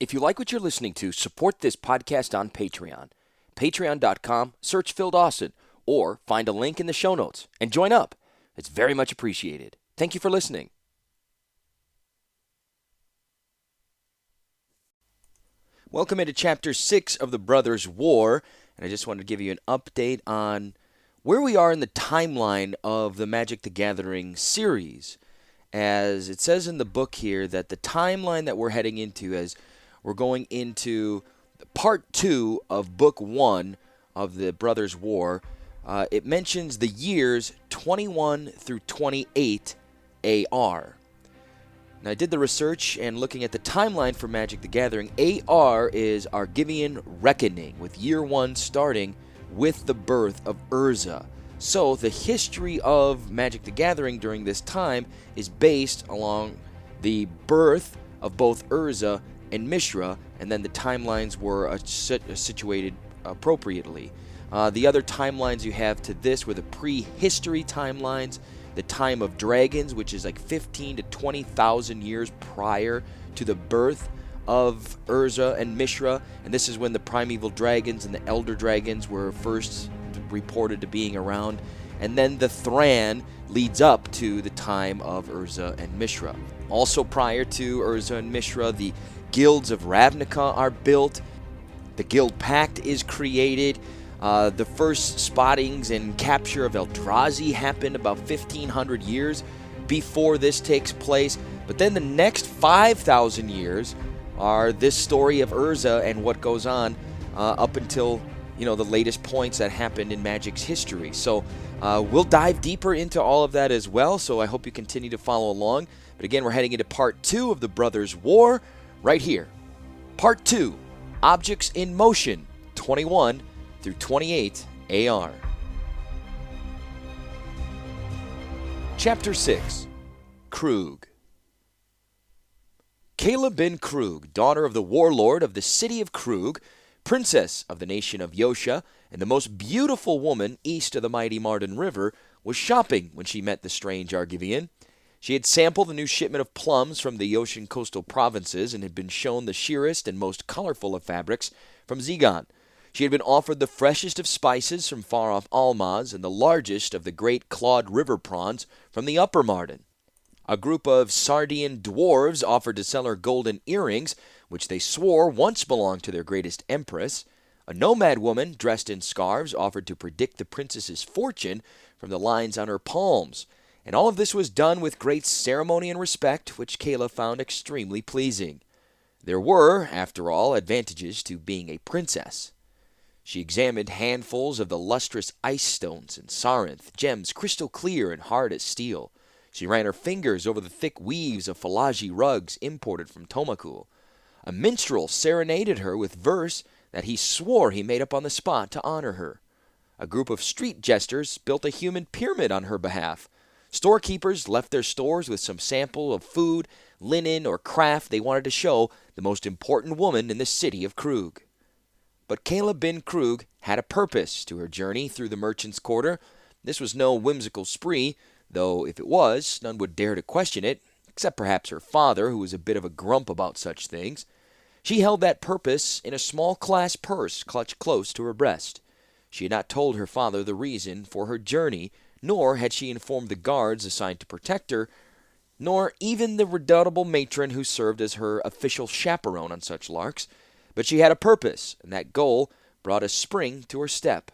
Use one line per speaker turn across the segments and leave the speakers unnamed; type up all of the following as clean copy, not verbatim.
If you like what you're listening to, support this podcast on Patreon. Patreon.com, search Phil Dawson, or find a link in the show notes and join up. It's very much appreciated. Thank you for listening. Welcome into Chapter 6 of the Brothers' War, and I just wanted to give you an update on where we are in the timeline of the Magic the Gathering series. As it says in the book here, that the timeline that we're heading into, as we're going into part 2 of book 1 of the Brothers' War, it mentions the years 21 through 28 AR. Now, I did the research, and looking at the timeline for Magic the Gathering, AR is Argivian Reckoning, with year 1 starting with the birth of Urza. So, the history of Magic the Gathering during this time is based along the birth of both Urza and Mishra, and then the timelines were situated appropriately. The other timelines you have to this were the prehistory timelines, the time of dragons, which is like 15 to 20,000 years prior to the birth of Urza and Mishra, and this is when the primeval dragons and the elder dragons were first reported to being around, and then the Thran leads up to the time of Urza and Mishra. Also prior to Urza and Mishra, the guilds of Ravnica are built, the guild pact is created. The first spottings and capture of Eldrazi happened about 1,500 years before this takes place. But then the next 5,000 years are this story of Urza and what goes on up until, the latest points that happened in Magic's history. So we'll dive deeper into all of that as well, so I hope you continue to follow along. But again, we're heading into part 2 of the Brothers' War right here. Part 2, Objects in Motion, 21 through 28 AR. Chapter 6, Krug. Kayla bin Krug, daughter of the warlord of the city of Krug, princess of the nation of Yosha, and the most beautiful woman east of the mighty Marden River, was shopping when she met the strange Argivian. She had sampled the new shipment of plums from the Yoshan coastal provinces and had been shown the sheerest and most colorful of fabrics from Zegon. She had been offered the freshest of spices from far-off Almaz and the largest of the great clawed river prawns from the upper Marden. A group of Sardian dwarves offered to sell her golden earrings, which they swore once belonged to their greatest empress. A nomad woman, dressed in scarves, offered to predict the princess's fortune from the lines on her palms. And all of this was done with great ceremony and respect, which Kayla found extremely pleasing. There were, after all, advantages to being a princess. She examined handfuls of the lustrous ice stones and sarinth, gems crystal clear and hard as steel. She ran her fingers over the thick weaves of Falaji rugs imported from Tomakul. A minstrel serenaded her with verse that he swore he made up on the spot to honor her. A group of street jesters built a human pyramid on her behalf. Storekeepers left their stores with some sample of food, linen, or craft they wanted to show the most important woman in the city of Krug. But Kayla bin Krug had a purpose to her journey through the merchant's quarter. This was no whimsical spree, though if it was, none would dare to question it, except perhaps her father, who was a bit of a grump about such things. She held that purpose in a small glass purse clutched close to her breast. She had not told her father the reason for her journey, nor had she informed the guards assigned to protect her, nor even the redoubtable matron who served as her official chaperone on such larks. But she had a purpose, and that goal brought a spring to her step.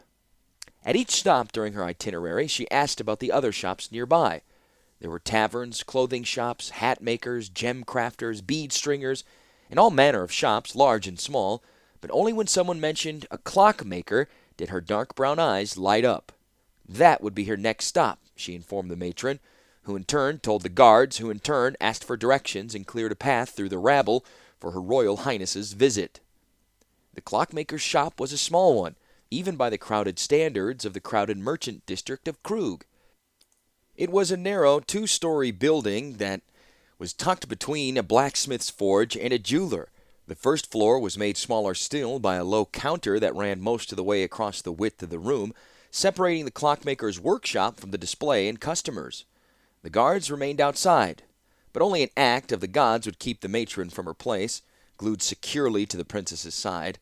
At each stop during her itinerary, she asked about the other shops nearby. There were taverns, clothing shops, hat makers, gem crafters, bead stringers, and all manner of shops, large and small, but only when someone mentioned a clockmaker did her dark brown eyes light up. That would be her next stop, she informed the matron, who in turn told the guards, who in turn asked for directions and cleared a path through the rabble for Her Royal Highness's visit. The clockmaker's shop was a small one, even by the crowded standards of the crowded merchant district of Krug. It was a narrow 2-story building that was tucked between a blacksmith's forge and a jeweler. The first floor was made smaller still by a low counter that ran most of the way across the width of the room, separating the clockmaker's workshop from the display and customers. The guards remained outside, but only an act of the gods would keep the matron from her place. glued securely to the princess's side.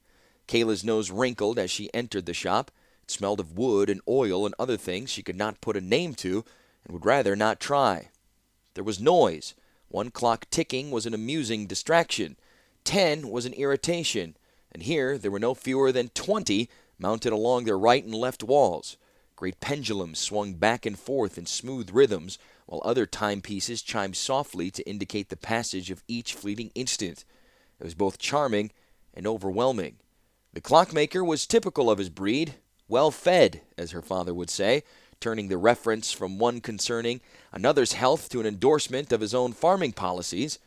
Kayla's nose wrinkled as she entered the shop. It smelled of wood and oil and other things she could not put a name to and would rather not try. There was noise. One clock ticking was an amusing distraction. 10 was an irritation. And here there were no fewer than 20 mounted along their right and left walls. Great pendulums swung back and forth in smooth rhythms, while other timepieces chimed softly to indicate the passage of each fleeting instant. It was both charming and overwhelming. The clockmaker was typical of his breed, well fed, as her father would say, turning the reference from one concerning another's health to an endorsement of his own farming policies.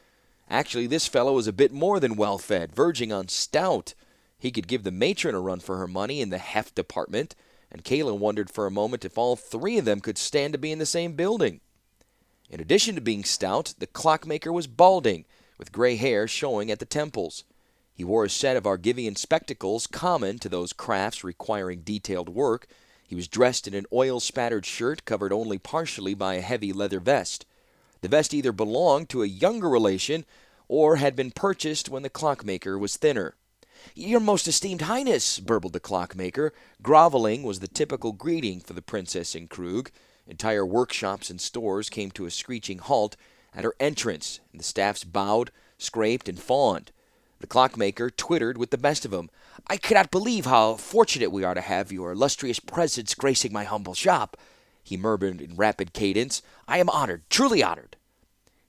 Actually, this fellow was a bit more than well fed, verging on stout. He could give the matron a run for her money in the heft department, and Kayla wondered for a moment if all three of them could stand to be in the same building. In addition to being stout, the clockmaker was balding, with gray hair showing at the temples. He wore a set of Argivian spectacles common to those crafts requiring detailed work. He was dressed in an oil-spattered shirt covered only partially by a heavy leather vest. The vest either belonged to a younger relation or had been purchased when the clockmaker was thinner. "Your most esteemed highness," burbled the clockmaker. Groveling was the typical greeting for the princess in Krug. Entire workshops and stores came to a screeching halt at her entrance, and the staffs bowed, scraped, and fawned. The clockmaker twittered with the best of them. "I cannot believe how fortunate we are to have your illustrious presence gracing my humble shop," he murmured in rapid cadence. "I am honored, truly honored."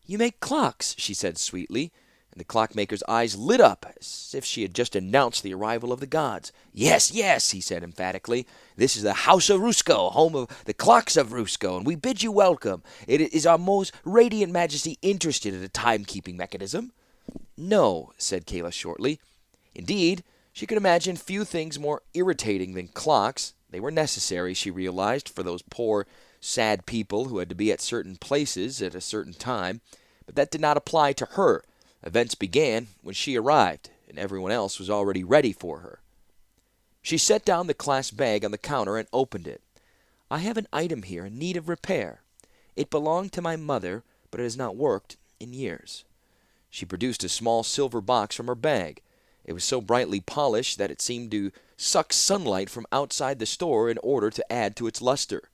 "You make clocks," she said sweetly, and the clockmaker's eyes lit up as if she had just announced the arrival of the gods. "Yes, yes," he said emphatically. "This is the House of Rusko, home of the clocks of Rusko, and we bid you welcome. It is our most radiant majesty interested in a timekeeping mechanism." "No," said Kayla shortly. Indeed, she could imagine few things more irritating than clocks. They were necessary, she realized, for those poor, sad people who had to be at certain places at a certain time. But that did not apply to her. Events began when she arrived, and everyone else was already ready for her. She set down the clasp bag on the counter and opened it. "I have an item here in need of repair. It belonged to my mother, but it has not worked in years." She produced a small silver box from her bag. It was so brightly polished that it seemed to suck sunlight from outside the store in order to add to its luster.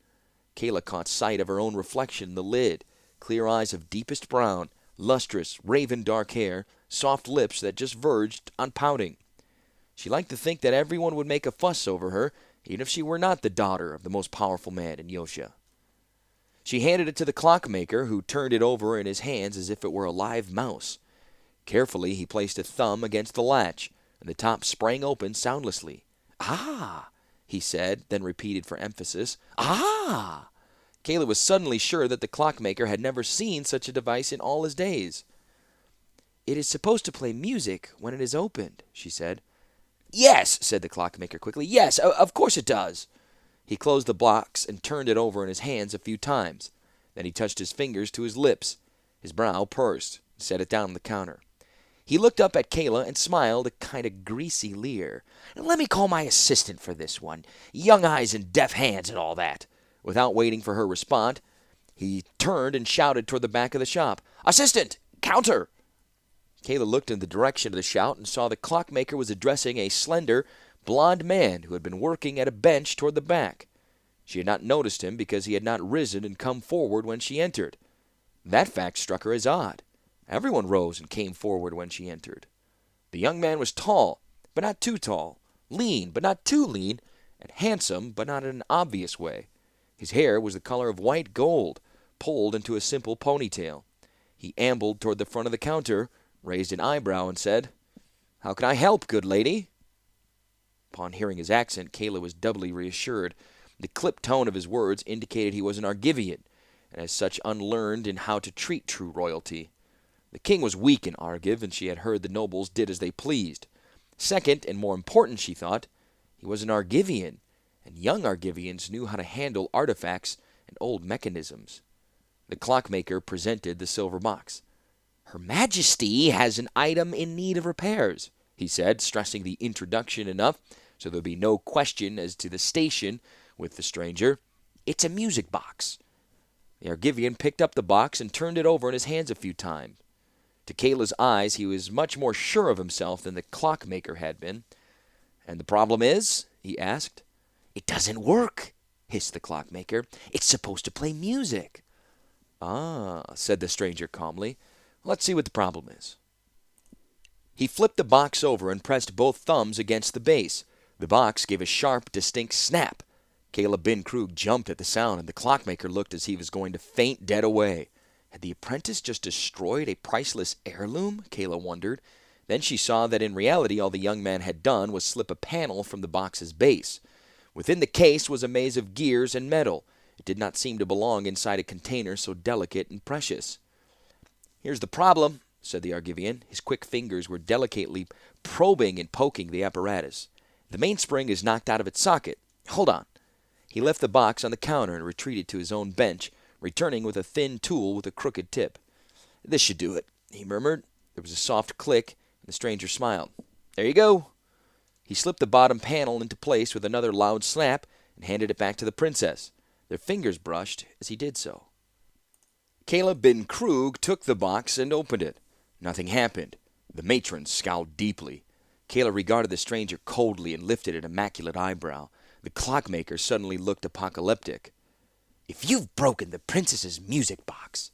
Kayla caught sight of her own reflection in the lid, clear eyes of deepest brown, lustrous, raven dark hair, soft lips that just verged on pouting. She liked to think that everyone would make a fuss over her, even if she were not the daughter of the most powerful man in Yosha. She handed it to the clockmaker, who turned it over in his hands as if it were a live mouse. Carefully, he placed a thumb against the latch, and the top sprang open soundlessly. "Ah!" he said, then repeated for emphasis. "Ah!" Kayla was suddenly sure that the clockmaker had never seen such a device in all his days. "It is supposed to play music when it is opened," she said. "Yes," said the clockmaker quickly. "Yes, of course it does." He closed the box and turned it over in his hands a few times. Then he touched his fingers to his lips. His brow pursed and set it down on the counter. He looked up at Kayla and smiled a kind of greasy leer. "Let me call my assistant for this one. Young eyes and deft hands and all that." Without waiting for her response, he turned and shouted toward the back of the shop. "Assistant! Counter!" Kayla looked in the direction of the shout and saw the clockmaker was addressing a slender, blond man who had been working at a bench toward the back. She had not noticed him because he had not risen and come forward when she entered. That fact struck her as odd. Everyone rose and came forward when she entered. The young man was tall, but not too tall, lean, but not too lean, and handsome, but not in an obvious way. His hair was the color of white gold, pulled into a simple ponytail. He ambled toward the front of the counter, raised an eyebrow, and said, "How can I help, good lady?" Upon hearing his accent, Kayla was doubly reassured. The clipped tone of his words indicated he was an Argivian, and as such unlearned in how to treat true royalty. The king was weak in Argiv, and she had heard the nobles did as they pleased. Second, and more important, she thought, he was an Argivian, and young Argivians knew how to handle artifacts and old mechanisms. The clockmaker presented the silver box. "Her Majesty has an item in need of repairs," he said, stressing the introduction enough so there would be no question as to the station with the stranger. "It's a music box." The Argivian picked up the box and turned it over in his hands a few times. To Kayla's eyes, he was much more sure of himself than the clockmaker had been. "And the problem is?" he asked. "It doesn't work," hissed the clockmaker. "It's supposed to play music." "Ah," said the stranger calmly. "Let's see what the problem is." He flipped the box over and pressed both thumbs against the base. The box gave a sharp, distinct snap. Caleb Ben Krug jumped at the sound, and the clockmaker looked as he was going to faint dead away. Had the apprentice just destroyed a priceless heirloom? Kayla wondered. Then she saw that in reality all the young man had done was slip a panel from the box's base. Within the case was a maze of gears and metal. It did not seem to belong inside a container so delicate and precious. "Here's the problem," said the Argivian. His quick fingers were delicately probing and poking the apparatus. "The mainspring is knocked out of its socket. Hold on." He left the box on the counter and retreated to his own bench, returning with a thin tool with a crooked tip. "This should do it," he murmured. There was a soft click, and the stranger smiled. "There you go." He slipped the bottom panel into place with another loud snap and handed it back to the princess. Their fingers brushed as he did so. Caleb Ben Krug took the box and opened it. Nothing happened. The matron scowled deeply. Kayla regarded the stranger coldly and lifted an immaculate eyebrow. The clockmaker suddenly looked apocalyptic. "If you've broken the princess's music box—"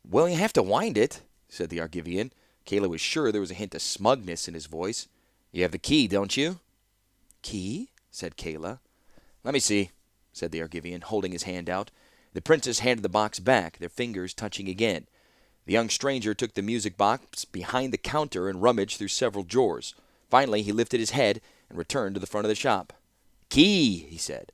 "Well, you have to wind it," said the Argivian. Kayla was sure there was a hint of smugness in his voice. "You have the key, don't you?" "Key?" said Kayla. "Let me see," said the Argivian, holding his hand out. The princess handed the box back, their fingers touching again. The young stranger took the music box behind the counter and rummaged through several drawers. Finally, he lifted his head and returned to the front of the shop. "Key," he said.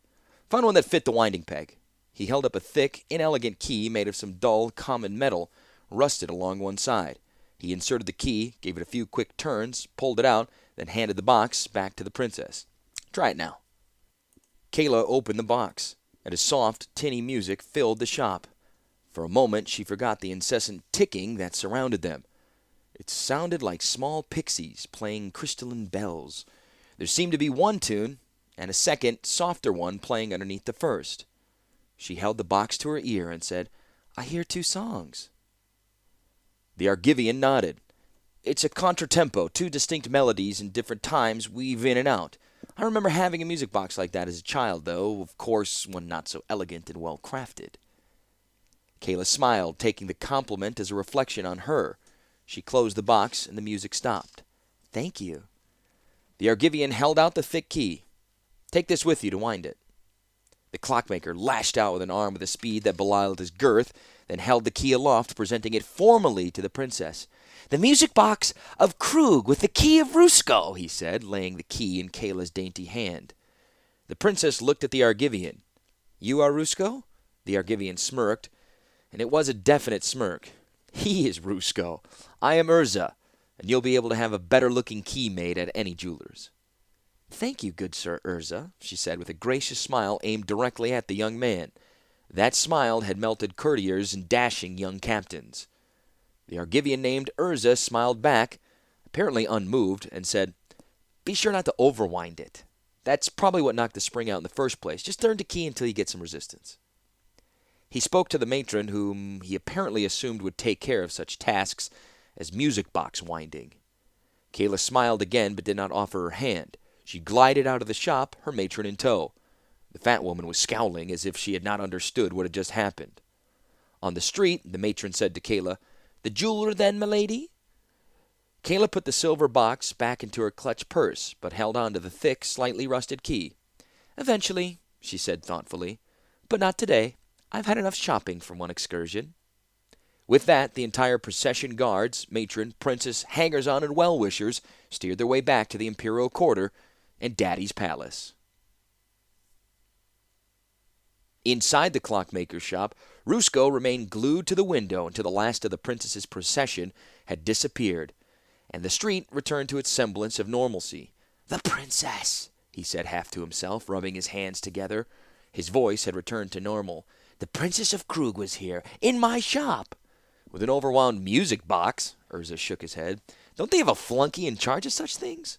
"Found one that fit the winding peg." He held up a thick, inelegant key made of some dull, common metal, rusted along one side. He inserted the key, gave it a few quick turns, pulled it out, then handed the box back to the princess. "Try it now." Kayla opened the box, and a soft, tinny music filled the shop. For a moment she forgot the incessant ticking that surrounded them. It sounded like small pixies playing crystalline bells. There seemed to be one tune, and a second, softer one playing underneath the first. She held the box to her ear and said, "I hear two songs." The Argivian nodded. "It's a contratempo, two distinct melodies in different times weave in and out. I remember having a music box like that as a child, though, of course, one not so elegant and well-crafted." Kayla smiled, taking the compliment as a reflection on her. She closed the box, and the music stopped. "Thank you." The Argivian held out the thick key. "Take this with you to wind it." The clockmaker lashed out with an arm with a speed that belied his girth, then held the key aloft, presenting it formally to the princess. "The music box of Krug with the key of Rusko," he said, laying the key in Kayla's dainty hand. The princess looked at the Argivian. "You are Rusko?" The Argivian smirked, and it was a definite smirk. "He is Rusko. I am Urza, and you'll be able to have a better-looking key made at any jeweler's." "Thank you, good Sir Urza," she said with a gracious smile aimed directly at the young man. That smile had melted courtiers and dashing young captains. The Argivian named Urza smiled back, apparently unmoved, and said, "Be sure not to overwind it. That's probably what knocked the spring out in the first place. Just turn the key until you get some resistance." He spoke to the matron, whom he apparently assumed would take care of such tasks as music box winding. Kayla smiled again, but did not offer her hand. She glided out of the shop, her matron in tow. The fat woman was scowling as if she had not understood what had just happened. On the street, the matron said to Kayla, "The jeweler, then, milady?" Kayla put the silver box back into her clutch purse, but held on to the thick, slightly rusted key. "Eventually," she said thoughtfully, "but not today. I've had enough shopping for one excursion." With that, the entire procession guards, matron, princess, hangers-on, and well-wishers steered their way back to the imperial quarter and Daddy's palace. Inside the clockmaker's shop, Rusko remained glued to the window until the last of the princess's procession had disappeared, and the street returned to its semblance of normalcy. "The princess," he said half to himself, rubbing his hands together. His voice had returned to normal. "The Princess of Krug was here, in my shop." "With an overwound music box?" Urza shook his head. "Don't they have a flunky in charge of such things?"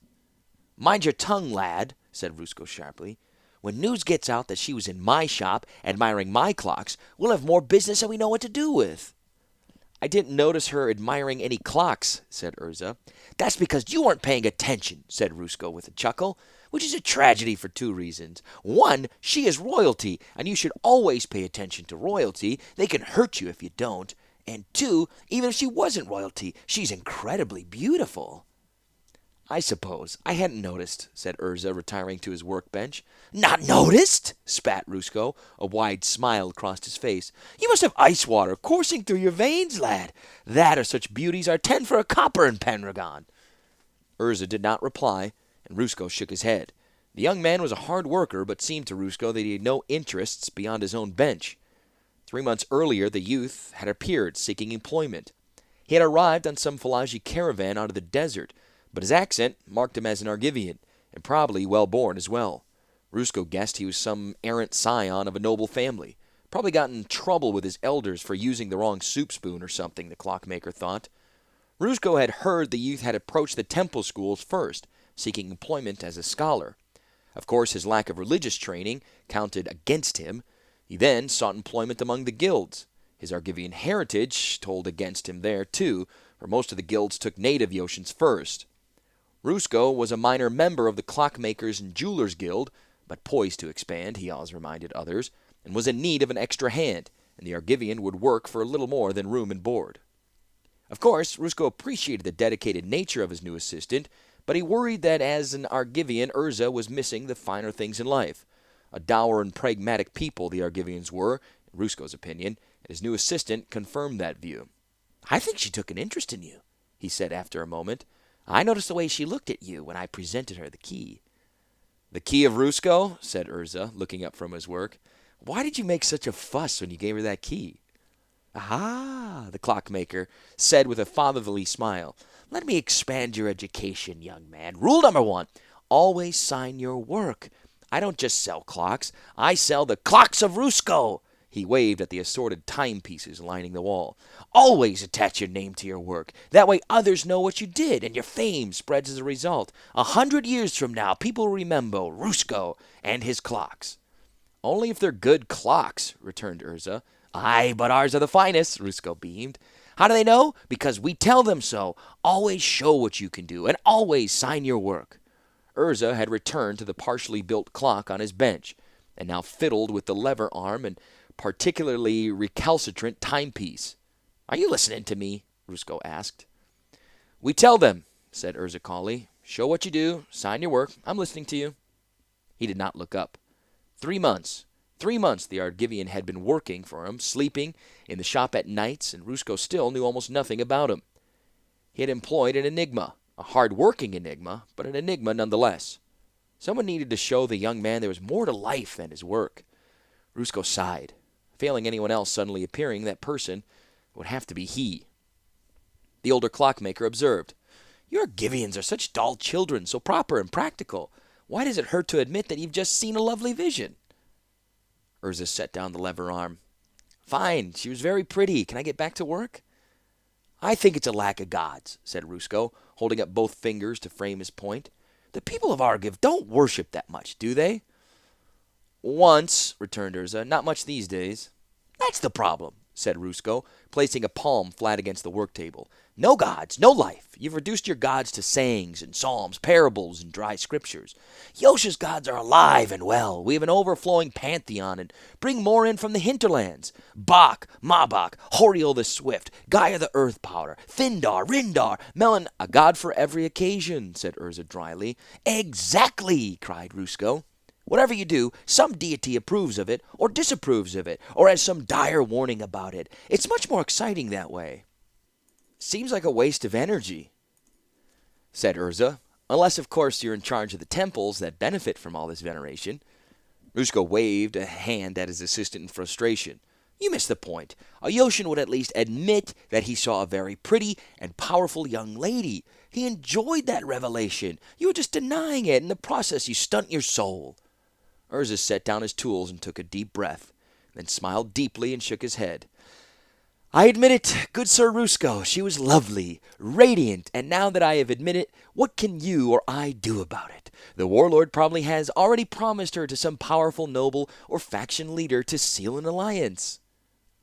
"Mind your tongue, lad," said Rusko sharply. "When news gets out that she was in my shop, admiring my clocks, we'll have more business than we know what to do with." I didn't notice her admiring any clocks, said Urza. That's because you weren't paying attention, said Rusko with a chuckle, which is a tragedy for two reasons. One, she is royalty, and you should always pay attention to royalty. They can hurt you if you don't. And two, even if she wasn't royalty, she's incredibly beautiful. I suppose. I hadn't noticed, said Urza, retiring to his workbench. Not noticed? Spat Rusko. A wide smile crossed his face. You must have ice water coursing through your veins, lad. That or such beauties are 10 for a copper in Pendragon. Urza did not reply, and Rusko shook his head. The young man was a hard worker, but seemed to Rusko that he had no interests beyond his own bench. 3 months earlier, the youth had appeared seeking employment. He had arrived on some Falaji caravan out of the desert, but his accent marked him as an Argivian, and probably well-born as well. Rusko guessed he was some errant scion of a noble family. Probably got in trouble with his elders for using the wrong soup spoon or something, the clockmaker thought. Rusko had heard the youth had approached the temple schools first, seeking employment as a scholar. Of course, his lack of religious training counted against him. He then sought employment among the guilds. His Argivian heritage told against him there, too, for most of the guilds took native Yotians first. Rusko was a minor member of the Clockmakers and Jewelers Guild, but poised to expand, he always reminded others, and was in need of an extra hand, and the Argivian would work for a little more than room and board. Of course, Rusko appreciated the dedicated nature of his new assistant, but he worried that as an Argivian, Urza was missing the finer things in life. A dour and pragmatic people the Argivians were, in Rusko's opinion, and his new assistant confirmed that view. I think she took an interest in you, he said after a moment. I noticed the way she looked at you when I presented her the key. The key of Rusko? Said Urza, looking up from his work. Why did you make such a fuss when you gave her that key? Ah, the clockmaker said with a fatherly smile. Let me expand your education, young man. Rule number 1, always sign your work. I don't just sell clocks. I sell the clocks of Rusko. He waved at the assorted timepieces lining the wall. Always attach your name to your work. That way others know what you did, and your fame spreads as a result. 100 years from now, people remember Rusko and his clocks. Only if they're good clocks, returned Urza. Aye, but ours are the finest, Rusko beamed. How do they know? Because we tell them so. Always show what you can do, and always sign your work. Urza had returned to the partially built clock on his bench, and now fiddled with the lever arm and particularly recalcitrant timepiece. Are you listening to me? Rusko asked. We tell them, said Urza calmly. Show what you do, sign your work. I'm listening to you. He did not look up. 3 months. 3 months the Argivian had been working for him, sleeping in the shop at nights, and Rusko still knew almost nothing about him. He had employed an enigma, a hard-working enigma, but an enigma nonetheless. Someone needed to show the young man there was more to life than his work. Rusko sighed. Failing anyone else suddenly appearing, that person would have to be he. The older clockmaker observed. Your Argivians are such dull children, so proper and practical. Why does it hurt to admit that you've just seen a lovely vision? Urza set down the lever arm. Fine, she was very pretty. Can I get back to work? I think it's a lack of gods, said Rusko, holding up both fingers to frame his point. The people of Argiv don't worship that much, do they? Once, returned Urza, not much these days. That's the problem, said Rusko, placing a palm flat against the work table. No gods, no life. You've reduced your gods to sayings and psalms, parables, and dry scriptures. Yosha's gods are alive and well. We have an overflowing pantheon and bring more in from the hinterlands. Bak, Mabak, Horiel the Swift, Gaia the Earth Powder, Thindar, Rindar, Melon, a god for every occasion, said Urza dryly. Exactly, cried Rusko. Whatever you do, some deity approves of it, or disapproves of it, or has some dire warning about it. It's much more exciting that way. Seems like a waste of energy, said Urza, unless, of course, you're in charge of the temples that benefit from all this veneration. Rusko waved a hand at his assistant in frustration. You missed the point. A Yoshin would at least admit that he saw a very pretty and powerful young lady. He enjoyed that revelation. You were just denying it. In the process, you stunt your soul. Urza set down his tools and took a deep breath, then smiled deeply and shook his head. I admit it, good Sir Rusko, she was lovely, radiant, and now that I have admitted it, what can you or I do about it? The warlord probably has already promised her to some powerful noble or faction leader to seal an alliance.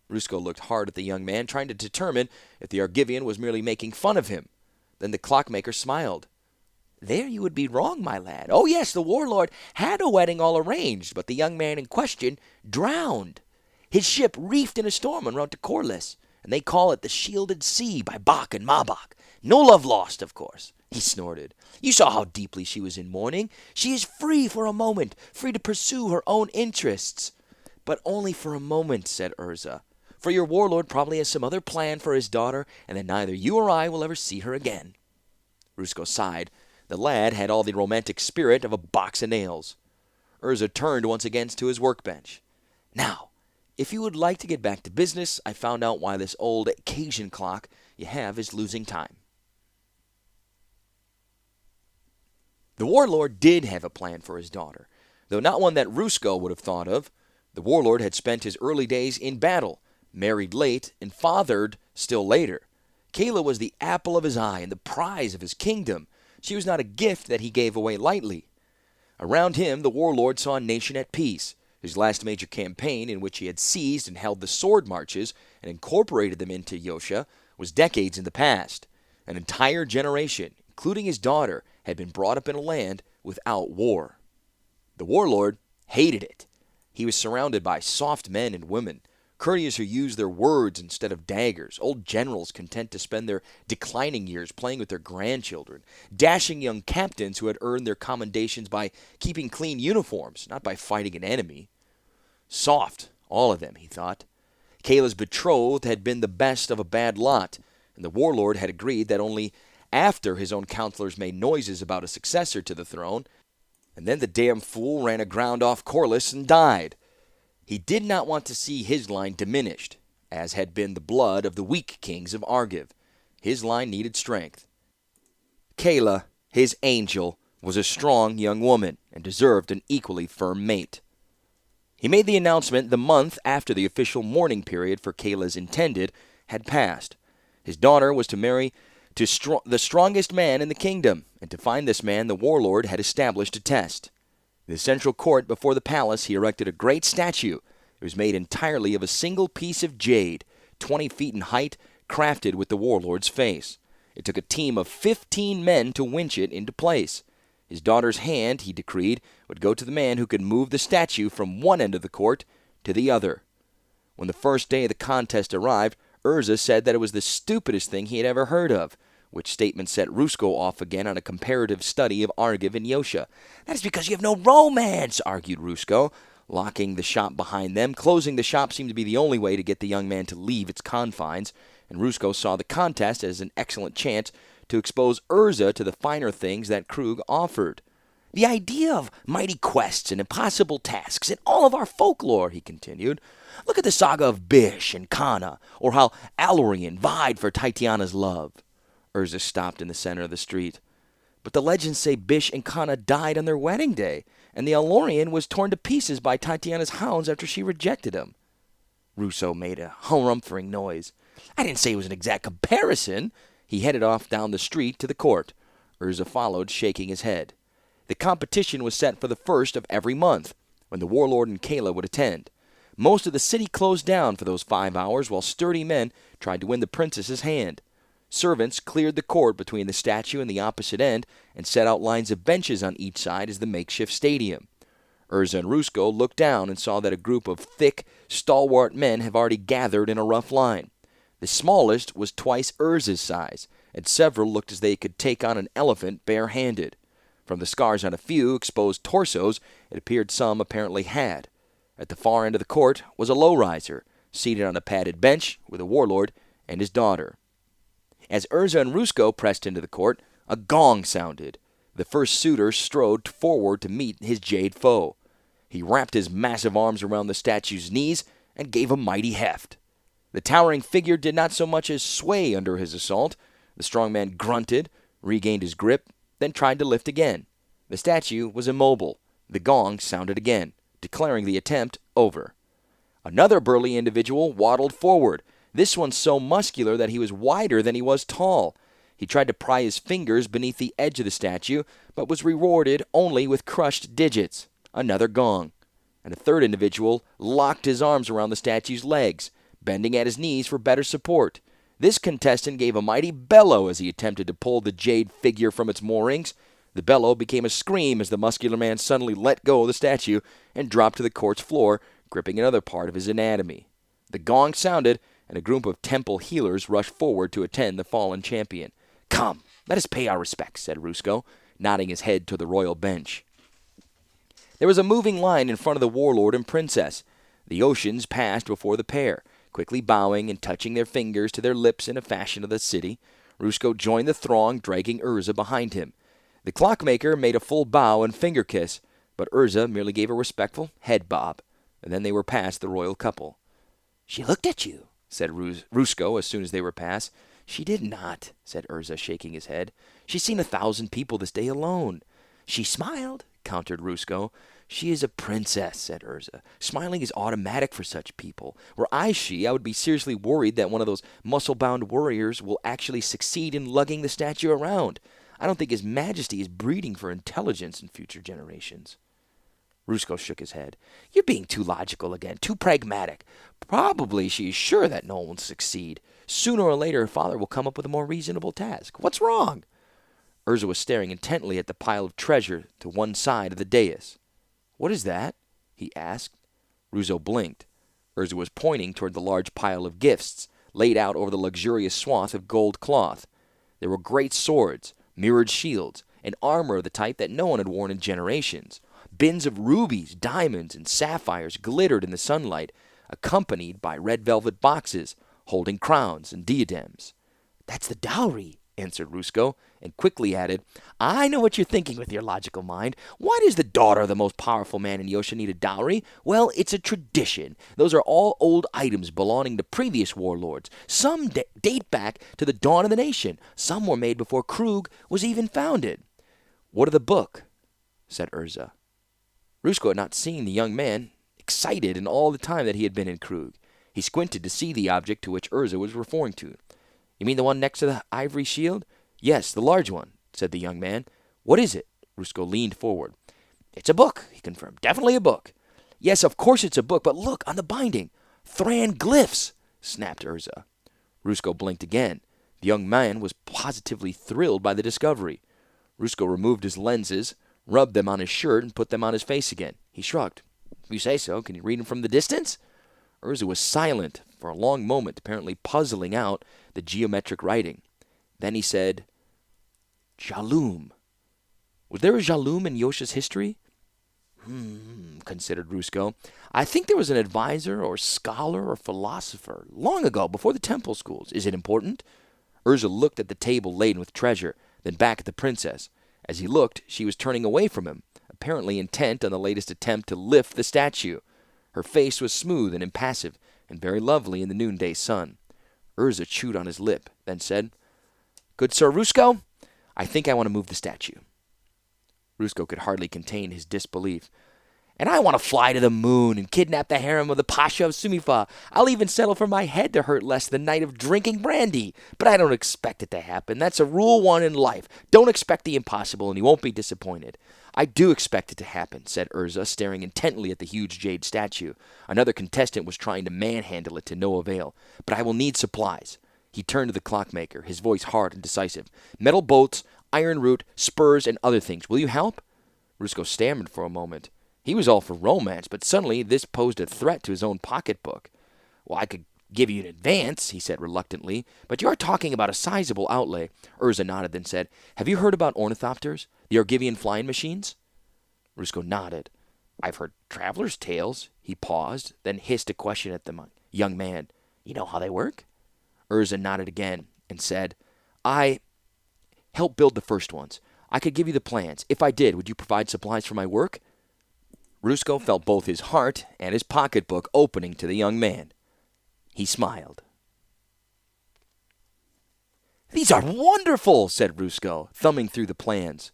Rusko looked hard at the young man, trying to determine if the Argivian was merely making fun of him. Then the clockmaker smiled. "There you would be wrong, my lad. Oh, yes, the warlord had a wedding all arranged, but the young man in question drowned. His ship reefed in a storm en route to Corliss, and they call it the Shielded Sea by Bach and Mabach. No love lost, of course." He snorted. "You saw how deeply she was in mourning. She is free for a moment, free to pursue her own interests." "But only for a moment," said Urza. "For your warlord probably has some other plan for his daughter, and then neither you or I will ever see her again." Rusko sighed. The lad had all the romantic spirit of a box of nails. Urza turned once again to his workbench. "Now, if you would like to get back to business, I found out why this old Cajun clock you have is losing time." The warlord did have a plan for his daughter, though not one that Rusko would have thought of. The warlord had spent his early days in battle, married late, and fathered still later. Kayla was the apple of his eye and the prize of his kingdom. She was not a gift that he gave away lightly. Around him, the warlord saw a nation at peace. His last major campaign, in which he had seized and held the sword marches and incorporated them into Yosha, was decades in the past. An entire generation, including his daughter, had been brought up in a land without war. The warlord hated it. He was surrounded by soft men and women, courtiers who used their words instead of daggers, old generals content to spend their declining years playing with their grandchildren, dashing young captains who had earned their commendations by keeping clean uniforms, not by fighting an enemy. Soft, all of them, he thought. Kayla's betrothed had been the best of a bad lot, and the warlord had agreed that only after his own counselors made noises about a successor to the throne, and then the damn fool ran aground off Corliss and died. He did not want to see his line diminished, as had been the blood of the weak kings of Argiv. His line needed strength. Kayla, his angel, was a strong young woman and deserved an equally firm mate. He made the announcement the month after the official mourning period for Kayla's intended had passed. His daughter was to marry to the strongest man in the kingdom, and to find this man the warlord had established a test. In the central court before the palace he erected a great statue. It was made entirely of a single piece of jade, 20 feet in height, crafted with the warlord's face. It took a team of 15 men to winch it into place. His daughter's hand, he decreed, would go to the man who could move the statue from one end of the court to the other. When the first day of the contest arrived, Urza said that it was the stupidest thing he had ever heard of, which statement set Rusko off again on a comparative study of Argiv and Yosha. "That is because you have no romance," argued Rusko, locking the shop behind them. Closing the shop seemed to be the only way to get the young man to leave its confines, and Rusko saw the contest as an excellent chance to expose Urza to the finer things that Krug offered. "The idea of mighty quests and impossible tasks in all of our folklore," he continued. "Look at the saga of Bish and Kana, or how Alorian vied for Titiana's love." Urza stopped in the center of the street. "But the legends say Bish and Kana died on their wedding day, and the Alorian was torn to pieces by Titiana's hounds after she rejected him." Russo made a harumphing noise. "I didn't say it was an exact comparison." He headed off down the street to the court. Urza followed, shaking his head. The competition was set for the first of every month, when the warlord and Kayla would attend. Most of the city closed down for those 5 hours while sturdy men tried to win the princess's hand. Servants cleared the court between the statue and the opposite end and set out lines of benches on each side as the makeshift stadium. Urza and Rusko looked down and saw that a group of thick, stalwart men have already gathered in a rough line. The smallest was twice Urza's size, and several looked as they could take on an elephant bare-handed. From the scars on a few exposed torsos, it appeared some apparently had. At the far end of the court was a low-riser, seated on a padded bench with a warlord and his daughter. As Urza and Rusko pressed into the court, a gong sounded. The first suitor strode forward to meet his jade foe. He wrapped his massive arms around the statue's knees and gave a mighty heft. The towering figure did not so much as sway under his assault. The strong man grunted, regained his grip, then tried to lift again. The statue was immobile. The gong sounded again, declaring the attempt over. Another burly individual waddled forward, this one so muscular that he was wider than he was tall. He tried to pry his fingers beneath the edge of the statue, but was rewarded only with crushed digits. Another gong. And a third individual locked his arms around the statue's legs, bending at his knees for better support. This contestant gave a mighty bellow as he attempted to pull the jade figure from its moorings. The bellow became a scream as the muscular man suddenly let go of the statue and dropped to the court's floor, gripping another part of his anatomy. The gong sounded, and a group of temple healers rushed forward to attend the fallen champion. "Come, let us pay our respects," said Rusco, nodding his head to the royal bench. There was a moving line in front of the warlord and princess. The oceans passed before the pair, quickly bowing and touching their fingers to their lips in a fashion of the city. Rusco joined the throng, dragging Urza behind him. The clockmaker made a full bow and finger kiss, but Urza merely gave a respectful head bob, and then they were past the royal couple. "She looked at you," said Rusco as soon as they were past. "She did not," said Urza, shaking his head. "She's seen 1,000 people this day alone." "She smiled," countered Rusco. "She is a princess," said Urza. "Smiling is automatic for such people. Were I she, I would be seriously worried that one of those muscle-bound warriors will actually succeed in lugging the statue around. I don't think His Majesty is breeding for intelligence in future generations." Rusco shook his head. "You're being too logical again, too pragmatic. Probably she is sure that no one will succeed. Sooner or later her father will come up with a more reasonable task. What's wrong?" Urza was staring intently at the pile of treasure to one side of the dais. "What is that?" he asked. Rusco blinked. Urza was pointing toward the large pile of gifts laid out over the luxurious swath of gold cloth. There were great swords, mirrored shields, and armor of the type that no one had worn in generations. Bins of rubies, diamonds, and sapphires glittered in the sunlight, accompanied by red velvet boxes holding crowns and diadems. "That's the dowry," answered Rusco, and quickly added, "I know what you're thinking with your logical mind. Why does the daughter of the most powerful man in Yosha need a dowry? Well, it's a tradition. Those are all old items belonging to previous warlords. Some date back to the dawn of the nation. Some were made before Krug was even founded." "What of the book?" said Urza. Rusco had not seen the young man excited in all the time that he had been in Krug. He squinted to see the object to which Urza was referring to. "You mean the one next to the ivory shield?" "Yes, the large one," said the young man. "What is it?" Rusco leaned forward. "It's a book," he confirmed. "Definitely a book." "Yes, of course it's a book, but look on the binding. Thran glyphs," snapped Urza. Rusco blinked again. The young man was positively thrilled by the discovery. Rusco removed his lenses, rubbed them on his shirt, and put them on his face again. He shrugged. "If you say so, can you read them from the distance?" Urza was silent for a long moment, apparently puzzling out the geometric writing. Then he said, "Jalum." Was there a Jalum in Yosha's history? Considered Rusco. "I think there was an advisor or scholar or philosopher long ago, before the temple schools. Is it important?" Urza looked at the table laden with treasure, then back at the princess. As he looked, she was turning away from him, apparently intent on the latest attempt to lift the statue. Her face was smooth and impassive, and very lovely in the noonday sun. Urza chewed on his lip, then said, "Good Sir Rusco, I think I want to move the statue." Rusco could hardly contain his disbelief. "And I want to fly to the moon and kidnap the harem of the Pasha of Sumifa. I'll even settle for my head to hurt less the night of drinking brandy. But I don't expect it to happen. That's a rule one in life. Don't expect the impossible and you won't be disappointed." "I do expect it to happen," said Urza, staring intently at the huge jade statue. Another contestant was trying to manhandle it to no avail. "But I will need supplies." He turned to the clockmaker, his voice hard and decisive. "Metal bolts, iron root, spurs, and other things. Will you help?" Rusco stammered for a moment. He was all for romance, but suddenly this posed a threat to his own pocketbook. "Well, I could give you an advance," he said reluctantly, "but you are talking about a sizable outlay." Urza nodded, then said, "Have you heard about ornithopters, the Argivian flying machines?" Rusco nodded. "I've heard travelers' tales." He paused, then hissed a question at the young man. "You know how they work?" Urza nodded again and said, "I helped build the first ones. I could give you the plans. If I did, would you provide supplies for my work?" Rusco felt both his heart and his pocketbook opening to the young man. He smiled. "These are wonderful," said Rusco, thumbing through the plans.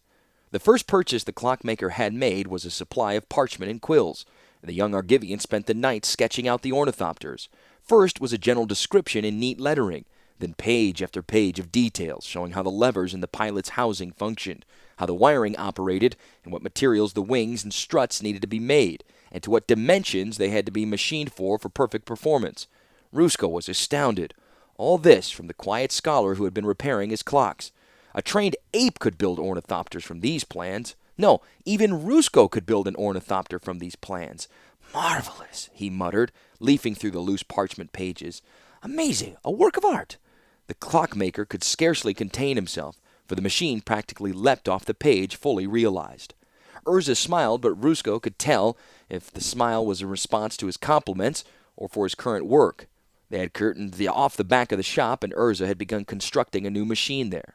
The first purchase the clockmaker had made was a supply of parchment and quills. The young Argivian spent the night sketching out the ornithopters. First was a general description in neat lettering, then page after page of details showing how the levers in the pilot's housing functioned, how the wiring operated, and what materials the wings and struts needed to be made, and to what dimensions they had to be machined for perfect performance. Rusko was astounded. All this from the quiet scholar who had been repairing his clocks. A trained ape could build ornithopters from these plans. No, even Rusko could build an ornithopter from these plans. Marvelous, he muttered, leafing through the loose parchment pages. Amazing, a work of art. The clockmaker could scarcely contain himself, for the machine practically leapt off the page, fully realized. Urza smiled, but Rusko could tell if the smile was a response to his compliments or for his current work. They had curtained off the back of the shop, and Urza had begun constructing a new machine there.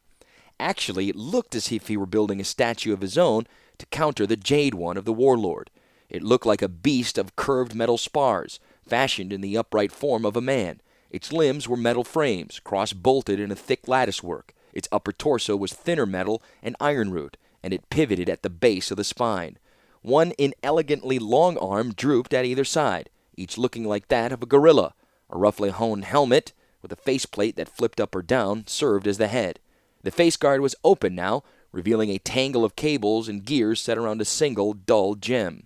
Actually, it looked as if he were building a statue of his own to counter the jade one of the warlord. It looked like a beast of curved metal spars, fashioned in the upright form of a man. Its limbs were metal frames, cross-bolted in a thick latticework. Its upper torso was thinner metal and ironroot, and it pivoted at the base of the spine. One inelegantly long arm drooped at either side, each looking like that of a gorilla. A roughly hewn helmet, with a faceplate that flipped up or down, served as the head. The face guard was open now, revealing a tangle of cables and gears set around a single, dull gem.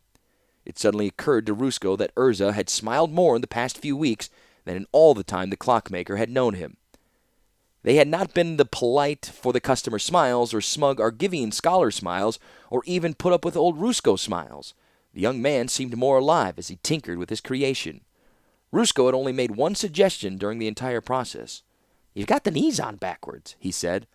It suddenly occurred to Rusko that Urza had smiled more in the past few weeks than in all the time the clockmaker had known him. They had not been the polite for-the-customer smiles or smug Argivian scholar smiles, or even put up with old Rusko smiles. The young man seemed more alive as he tinkered with his creation. Rusko had only made one suggestion during the entire process. "You've got the knees on backwards," he said.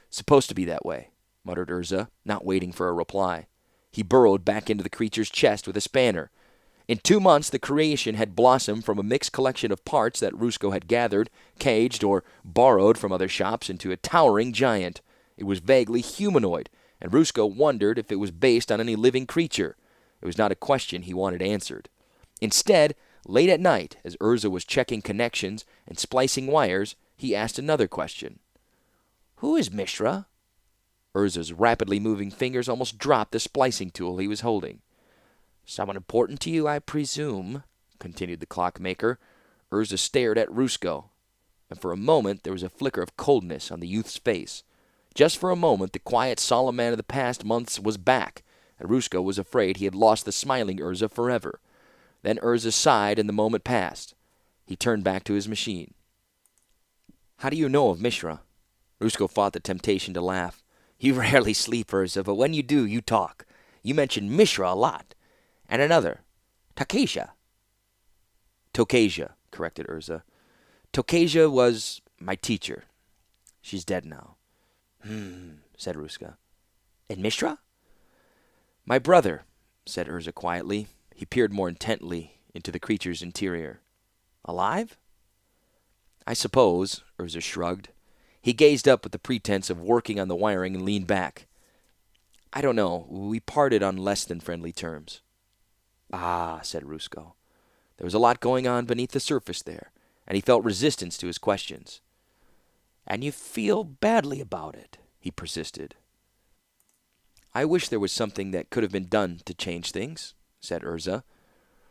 "Supposed to be that way," muttered Urza, not waiting for a reply. He burrowed back into the creature's chest with a spanner. In 2 months, the creation had blossomed from a mixed collection of parts that Rusko had gathered, caged, or borrowed from other shops into a towering giant. It was vaguely humanoid, and Rusko wondered if it was based on any living creature. It was not a question he wanted answered. Instead, late at night, as Urza was checking connections and splicing wires, he asked another question. "Who is Mishra?" Urza's rapidly moving fingers almost dropped the splicing tool he was holding. "Someone important to you, I presume," continued the clockmaker. Urza stared at Rusko, and for a moment there was a flicker of coldness on the youth's face. Just for a moment the quiet, solemn man of the past months was back, and Rusko was afraid he had lost the smiling Urza forever. Then Urza sighed and the moment passed. He turned back to his machine. "How do you know of Mishra?" Rusko fought the temptation to laugh. "You rarely sleep, Urza, but when you do, you talk. You mention Mishra a lot. And another, Tokasia." "Tokasia," corrected Urza. "Tokasia was my teacher. She's dead now." Said Ruska. "And Mishra?" "My brother," said Urza quietly. He peered more intently into the creature's interior. "Alive?" "I suppose," Urza shrugged. He gazed up with the pretense of working on the wiring and leaned back. "I don't know. We parted on less than friendly terms." "Ah," said Rusko. There was a lot going on beneath the surface there, and he felt resistance to his questions. "And you feel badly about it," he persisted. "I wish there was something that could have been done to change things," said Urza.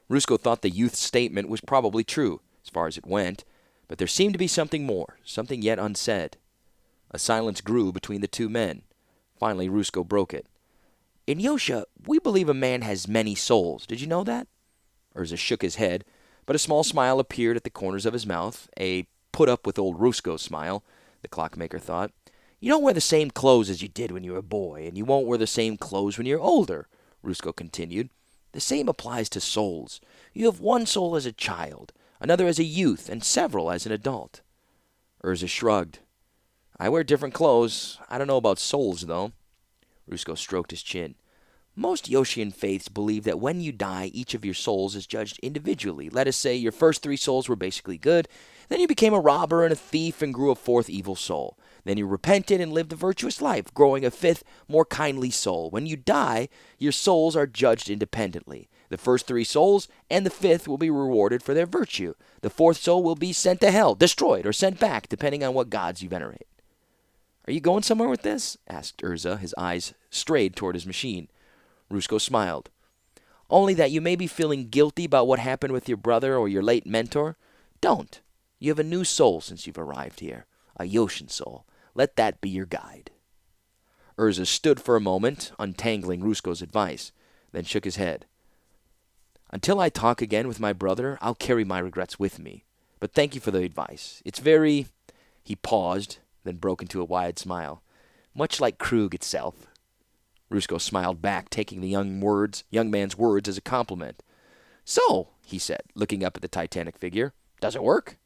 Rusko thought the youth's statement was probably true, as far as it went, but there seemed to be something more, something yet unsaid. A silence grew between the two men. Finally, Rusko broke it. "In Yosha, we believe a man has many souls. Did you know that?" Urza shook his head, but a small smile appeared at the corners of his mouth, a put-up-with-old-Rusko smile, the clockmaker thought. "You don't wear the same clothes as you did when you were a boy, and you won't wear the same clothes when you're older," Rusko continued. "The same applies to souls. You have one soul as a child, another as a youth, and several as an adult." Urza shrugged. "I wear different clothes. I don't know about souls, though." Rusko stroked his chin. "Most Yoshian faiths believe that when you die, each of your souls is judged individually. Let us say your first 3 souls were basically good. Then you became a robber and a thief and grew a 4th evil soul. Then you repented and lived a virtuous life, growing a 5th, more kindly soul. When you die, your souls are judged independently. The first 3 souls and the 5th will be rewarded for their virtue. The 4th soul will be sent to hell, destroyed, or sent back, depending on what gods you venerate." "Are you going somewhere with this?" asked Urza, his eyes strayed toward his machine. Rusko smiled. "Only that you may be feeling guilty about what happened with your brother or your late mentor. Don't. You have a new soul since you've arrived here, a Yoshin soul. Let that be your guide." Urza stood for a moment, untangling Rusko's advice, then shook his head. "Until I talk again with my brother, I'll carry my regrets with me. but thank you for the advice. It's very—" He paused, then broke into a wide smile. "Much like Krug itself." Rusko smiled back, taking the young man's words as a compliment. "So," he said, looking up at the titanic figure, "does it work?"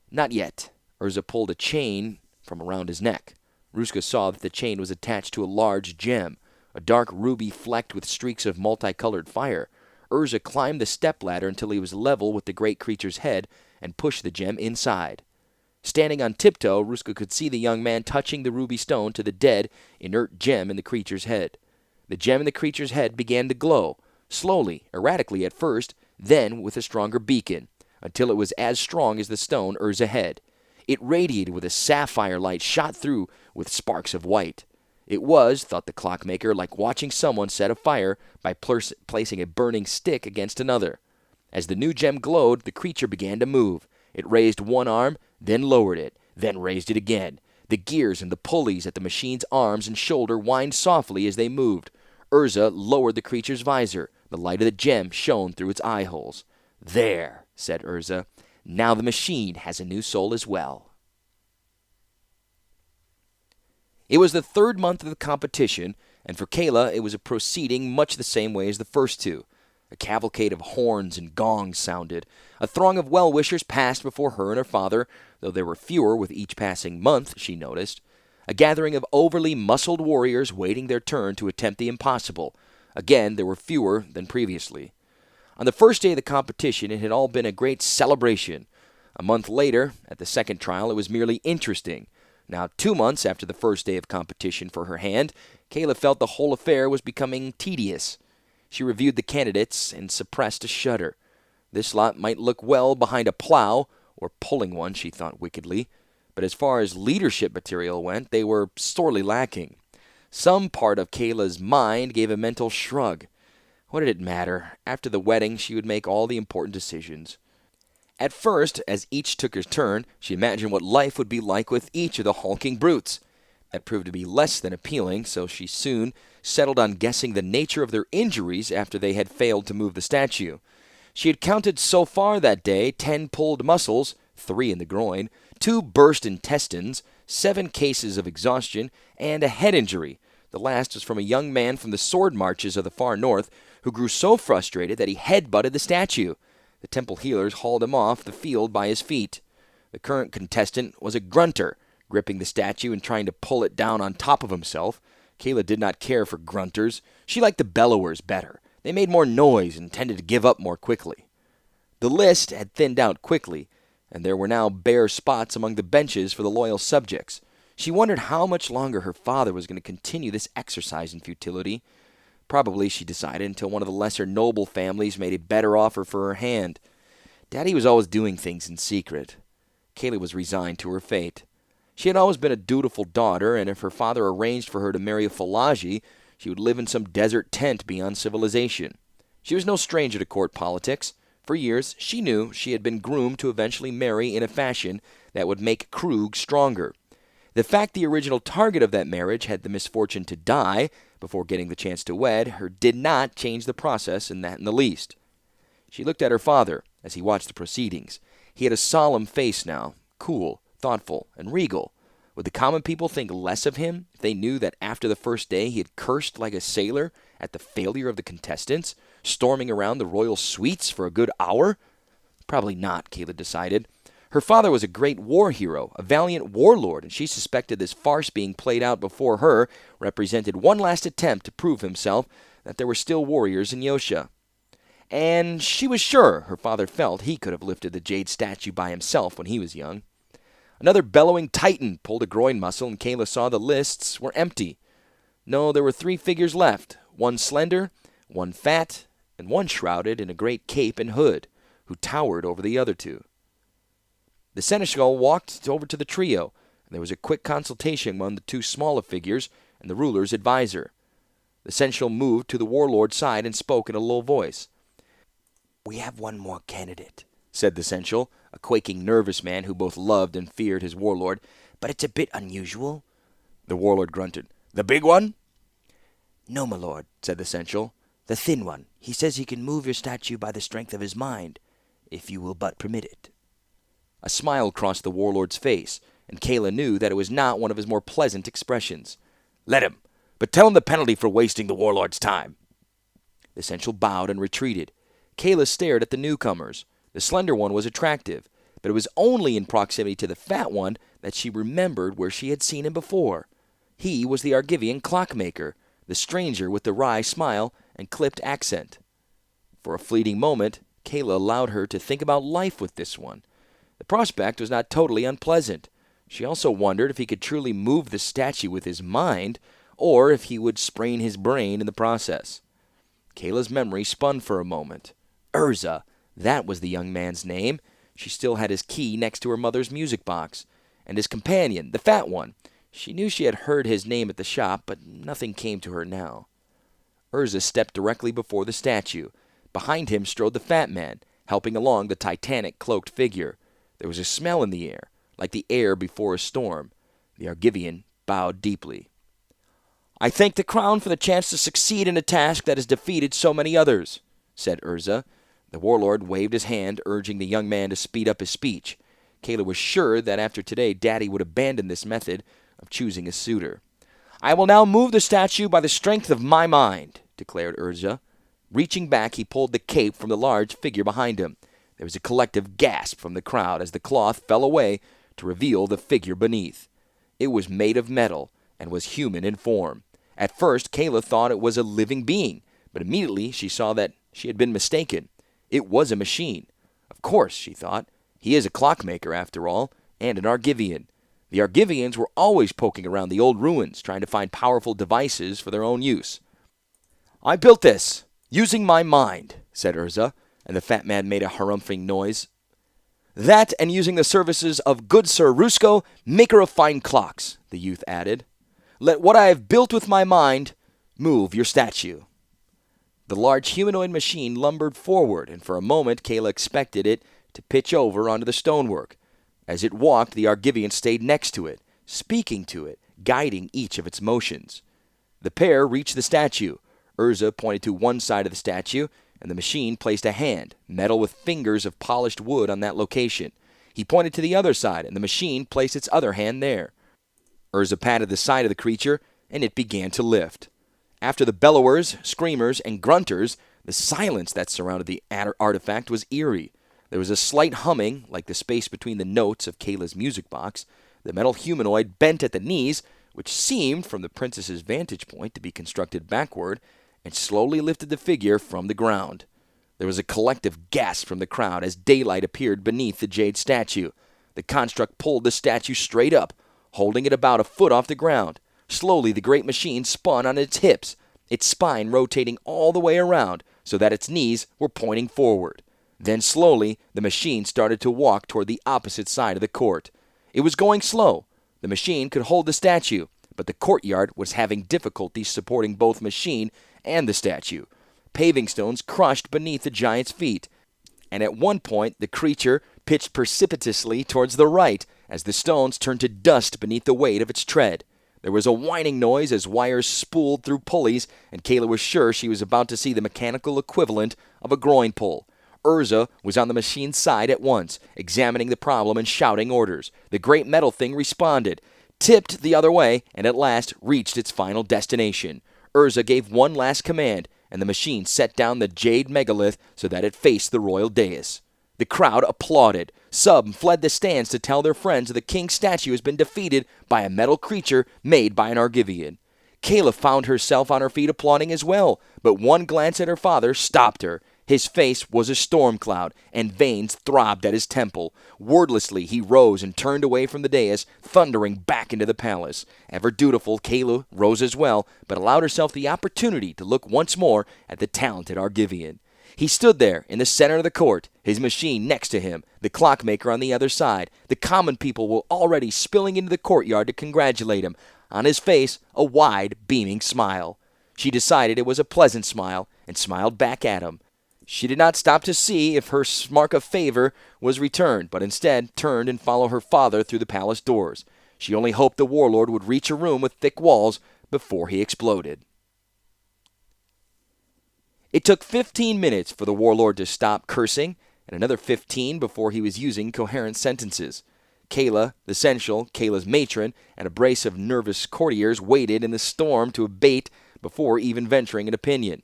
"Not yet." Urza pulled a chain from around his neck. Rusko saw that the chain was attached to a large gem, a dark ruby flecked with streaks of multicolored fire. Urza climbed the stepladder until he was level with the great creature's head and pushed the gem inside. Standing on tiptoe, Rusko could see the young man touching the ruby stone to the dead, inert gem in the creature's head. The gem in the creature's head began to glow, slowly, erratically at first, then with a stronger beacon, until it was as strong as the stone Urza had. It radiated with a sapphire light shot through with sparks of white. It was, thought the clockmaker, like watching someone set a fire by placing a burning stick against another. As the new gem glowed, the creature began to move. It raised one arm, then lowered it, then raised it again. The gears and the pulleys at the machine's arms and shoulder whined softly as they moved. Urza lowered the creature's visor. The light of the gem shone through its eye holes. "There," said Urza. "Now the machine has a new soul as well." It was the third month of the competition, and for Kayla it was a proceeding much the same way as the first two. A cavalcade of horns and gongs sounded. A throng of well-wishers passed before her and her father, though there were fewer with each passing month, she noticed. A gathering of overly muscled warriors waiting their turn to attempt the impossible. Again, there were fewer than previously. On the first day of the competition, it had all been a great celebration. A month later, at the second trial, it was merely interesting. Now, 2 months after the first day of competition for her hand, Kayla felt the whole affair was becoming tedious. She reviewed the candidates and suppressed a shudder. This lot might look well behind a plow, or pulling one, she thought wickedly, but as far as leadership material went, they were sorely lacking. Some part of Kayla's mind gave a mental shrug. What did it matter? After the wedding, she would make all the important decisions. At first, as each took his turn, she imagined what life would be like with each of the hulking brutes. That proved to be less than appealing, so she soon settled on guessing the nature of their injuries after they had failed to move the statue. She had counted so far that day 10 pulled muscles, 3 in the groin, 2 burst intestines, 7 cases of exhaustion, and a head injury. The last was from a young man from the sword marches of the far north who grew so frustrated that he head-butted the statue. The temple healers hauled him off the field by his feet. The current contestant was a grunter, gripping the statue and trying to pull it down on top of himself. Kayla did not care for grunters. She liked the bellowers better. They made more noise and tended to give up more quickly. The list had thinned out quickly, and there were now bare spots among the benches for the loyal subjects. She wondered how much longer her father was going to continue this exercise in futility. Probably, she decided, until one of the lesser noble families made a better offer for her hand. Daddy was always doing things in secret. Kayla was resigned to her fate. She had always been a dutiful daughter, and if her father arranged for her to marry a Falaji, she would live in some desert tent beyond civilization. She was no stranger to court politics. For years, she knew she had been groomed to eventually marry in a fashion that would make Krug stronger. The fact the original target of that marriage had the misfortune to die before getting the chance to wed her did not change the process in the least. She looked at her father as he watched the proceedings. He had a solemn face now, cool, thoughtful, and regal. Would the common people think less of him if they knew that after the first day he had cursed like a sailor at the failure of the contestants, storming around the royal suites for a good hour? Probably not, Kayla decided. Her father was a great war hero, a valiant warlord, and she suspected this farce being played out before her represented one last attempt to prove himself that there were still warriors in Yosha. And she was sure her father felt he could have lifted the jade statue by himself when he was young. Another bellowing titan pulled a groin muscle, and Kayla saw the lists were empty. No, there were 3 figures left, one slender, one fat, and one shrouded in a great cape and hood, who towered over the other 2. The seneschal walked over to the trio, and there was a quick consultation among the 2 smaller figures and the ruler's advisor. The seneschal moved to the warlord's side and spoke in a low voice. "We have one more candidate," said the seneschal, a quaking, nervous man who both loved and feared his warlord, "but it's a bit unusual." The warlord grunted. "The big one?" "No, my lord," said the seneschal. "The thin one. He says he can move your statue by the strength of his mind, if you will but permit it." A smile crossed the warlord's face, and Kayla knew that it was not one of his more pleasant expressions.
"Let him, but tell him the penalty for wasting the warlord's time."
The Central bowed and retreated. Kayla stared at the newcomers. The slender one was attractive, but it was only in proximity to the fat one that she remembered where she had seen him before. He was the Argivian clockmaker, the stranger with the wry smile and clipped accent. For a fleeting moment, Kayla allowed her to think about life with this one. The prospect was not totally unpleasant. She also wondered if he could truly move the statue with his mind, or if he would sprain his brain in the process. Kayla's memory spun for a moment. Urza, that was the young man's name. She still had his key next to her mother's music box. And his companion, the fat one. She knew she had heard his name at the shop, but nothing came to her now. Urza stepped directly before the statue. Behind him strode the fat man, helping along the titanic cloaked figure. There was a smell in the air, like the air before a storm. The Argivian bowed deeply. "I thank the crown for the chance to succeed in a task that has defeated so many others," said Urza. The warlord waved his hand, urging the young man to speed up his speech. Kayla was sure that after today, Daddy would abandon this method of choosing a suitor. "I will now move the statue by the strength of my mind," declared Urza. Reaching back, he pulled the cape from the large figure behind him. There was a collective gasp from the crowd as the cloth fell away to reveal the figure beneath. It was made of metal and was human in form. At first, Kayla thought it was a living being, but immediately she saw that she had been mistaken. It was a machine. Of course, she thought. He is a clockmaker, after all, and an Argivian. The Argivians were always poking around the old ruins, trying to find powerful devices for their own use. "I built this, using my mind," said Urza, and the fat man made a harumphing noise. "That and using the services of good Sir Rusko, maker of fine clocks," the youth added. "Let what I have built with my mind move your statue." The large humanoid machine lumbered forward, and for a moment Kayla expected it to pitch over onto the stonework. As it walked, the Argivian stayed next to it, speaking to it, guiding each of its motions. The pair reached the statue. Urza pointed to one side of the statue, and the machine placed a hand, metal with fingers of polished wood, on that location. He pointed to the other side, and the machine placed its other hand there. Urza patted the side of the creature, and it began to lift. After the bellowers, screamers, and grunters, the silence that surrounded the artifact was eerie. There was a slight humming, like the space between the notes of Kayla's music box. The metal humanoid bent at the knees, which seemed, from the princess's vantage point, to be constructed backward, and slowly lifted the figure from the ground. There was a collective gasp from the crowd as daylight appeared beneath the jade statue. The construct pulled the statue straight up, holding it about a foot off the ground. Slowly, the great machine spun on its hips, its spine rotating all the way around so that its knees were pointing forward. Then slowly, the machine started to walk toward the opposite side of the court. It was going slow. The machine could hold the statue, but the courtyard was having difficulty supporting both machine and the statue. Paving stones crushed beneath the giant's feet, and at one point the creature pitched precipitously towards the right as the stones turned to dust beneath the weight of its tread. There was a whining noise as wires spooled through pulleys, and Kayla was sure she was about to see the mechanical equivalent of a groin pull. Urza was on the machine's side at once, examining the problem and shouting orders. The great metal thing responded, tipped the other way, and at last reached its final destination. Urza gave one last command, and the machine set down the jade megalith so that it faced the royal dais. The crowd applauded. Some fled the stands to tell their friends the king's statue has been defeated by a metal creature made by an Argivian. Kayla found herself on her feet applauding as well, but one glance at her father stopped her. His face was a storm cloud, and veins throbbed at his temple. Wordlessly, he rose and turned away from the dais, thundering back into the palace. Ever dutiful, Kayla rose as well, but allowed herself the opportunity to look once more at the talented Argivian. He stood there in the center of the court, his machine next to him, the clockmaker on the other side. The common people were already spilling into the courtyard to congratulate him. On his face, a wide, beaming smile. She decided it was a pleasant smile, and smiled back at him. She did not stop to see if her mark of favor was returned, but instead turned and followed her father through the palace doors. She only hoped the warlord would reach a room with thick walls before he exploded. It took 15 minutes for the warlord to stop cursing and another 15 before he was using coherent sentences. Kayla, the Sensual, Kayla's matron, and a brace of nervous courtiers waited in the storm to abate before even venturing an opinion.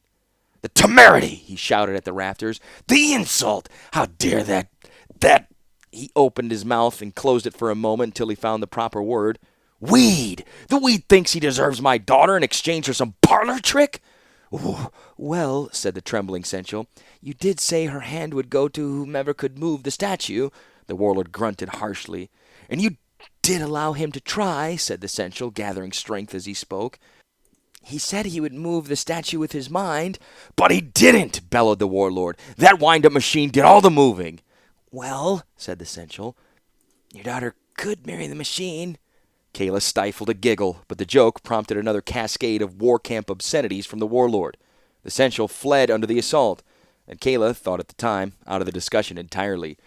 "The temerity!" he shouted at the rafters. "The insult! How dare that...
He opened his mouth and closed it for a moment until he found the proper word.
Weed! The weed thinks he deserves my daughter in exchange for some parlor trick?"
"Well," said the trembling Sensual, "you did say her hand would go to whomever could move the statue." The warlord grunted harshly.
"And you
"Did allow him to try," said the Sensual, gathering strength as he spoke. "He said he would move the statue with his mind."
"But he didn't!" bellowed the warlord. "That wind-up machine did all the moving."
"Well," said the Sensual, "your daughter could marry the machine."
Kayla stifled a giggle, but the joke prompted another cascade of war camp obscenities from the warlord. The Sensual fled under the assault, and Kayla thought at the time out of the discussion entirely.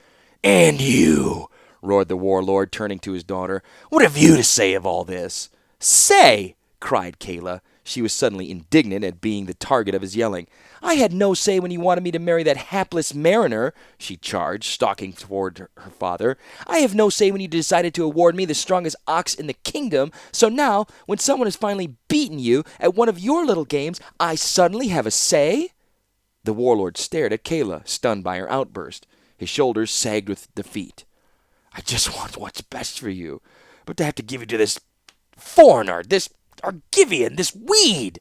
"And you," roared the warlord, turning to his daughter,
"what have you to say of all this?"
"Say!" cried Kayla. She was suddenly indignant at being the target of his yelling. "I had no say when you wanted me to marry that hapless mariner," she charged, stalking toward her father. "I have no say when you decided to award me the strongest ox in the kingdom. So now, when someone has finally beaten you at one of your little games, I suddenly have a say?" The warlord stared at Kayla, stunned by her outburst. His shoulders sagged with defeat.
"I just want what's best for you. But to have to give you to this foreigner, this Argivian, this weed!"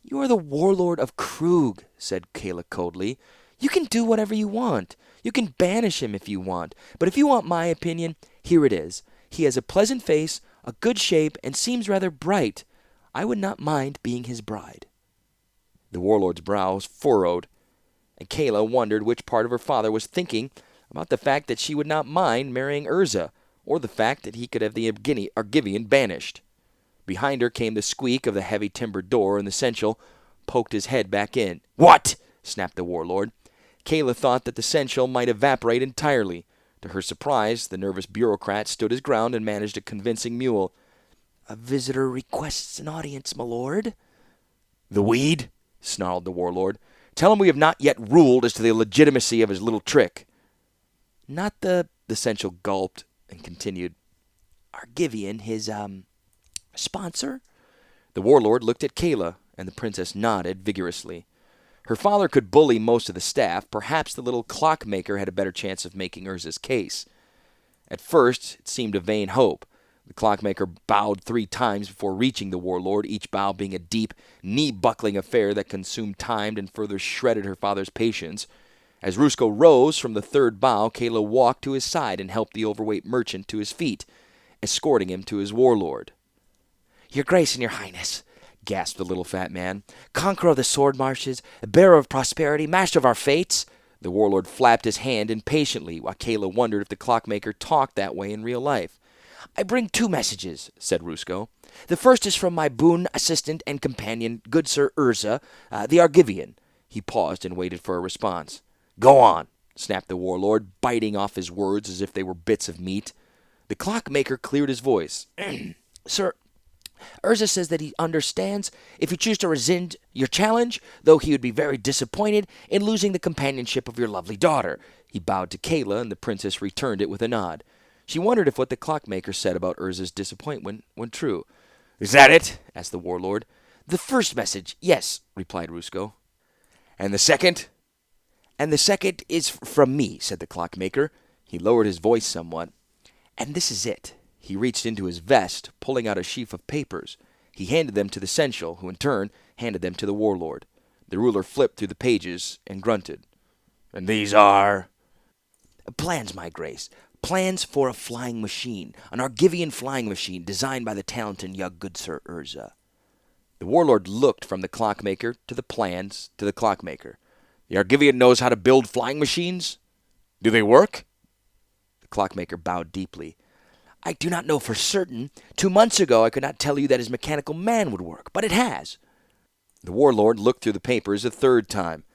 "You are the warlord of Krug," said Kayla coldly. "You can do whatever you want. You can banish him if you want. But if you want my opinion, here it is. He has a pleasant face, a good shape, and seems rather bright. I would not mind being his bride." The warlord's brows furrowed, and Kayla wondered which part of her father was thinking about the fact that she would not mind marrying Urza, or the fact that he could have the Argivian banished. Behind her came the squeak of the heavy timbered door, and the Sensual poked his head back in.
"What?"
snapped the warlord. Kayla thought that the Sensual might evaporate entirely. To her surprise, the nervous bureaucrat stood his ground and managed a convincing mule. "A visitor requests an audience, my lord."
"The weed?"
snarled the warlord.
"Tell him we have not yet ruled as to the legitimacy of his little trick."
"Not the Sensual gulped and continued. "Argivian, his, sponsor?" The warlord looked at Kayla, and the princess nodded vigorously. Her father could bully most of the staff. Perhaps the little clockmaker had a better chance of making Urza's case. At first, it seemed a vain hope. The clockmaker bowed 3 times before reaching the warlord, each bow being a deep, knee-buckling affair that consumed time and further shredded her father's patience. As Rusco rose from the 3rd bow, Kayla walked to his side and helped the overweight merchant to his feet, escorting him to his warlord. "Your Grace and Your Highness," gasped the little fat man, "conqueror of the sword marshes, bearer of prosperity, master of our fates." The warlord flapped his hand impatiently, while Kayla wondered if the clockmaker talked that way in real life. "I bring 2 messages," said Rusco. "The first is from my boon assistant and companion, good Sir Urza, the Argivian." He paused and waited for a response.
"Go on,"
snapped the warlord, biting off his words as if they were bits of meat. The clockmaker cleared his voice. "Sir, Urza says that he understands if you choose to rescind your challenge, though he would be very disappointed in losing the companionship of your lovely daughter." He bowed to Kayla, and the princess returned it with a nod. She wondered if what the clockmaker said about Urza's disappointment were true.
"Is that it?"
asked the warlord. "The first message, yes," replied Rusco.
"And the second?"
"And the second is from me," said the clockmaker. He lowered his voice somewhat. "And this is it." He reached into his vest, pulling out a sheaf of papers. He handed them to the Sensual, who in turn handed them to the warlord. The ruler flipped through the pages and grunted.
"And these are?"
"Plans, my grace. Plans for a flying machine, an Argivian flying machine designed by the talented young good Sir Urza." The warlord looked from the clockmaker to the plans to the clockmaker.
"The Argivian knows how to build flying machines? Do they work?"
The clockmaker bowed deeply. "I do not know for certain. 2 months ago I could not tell you that his mechanical man would work, but it has." The warlord looked through the papers a 3rd time.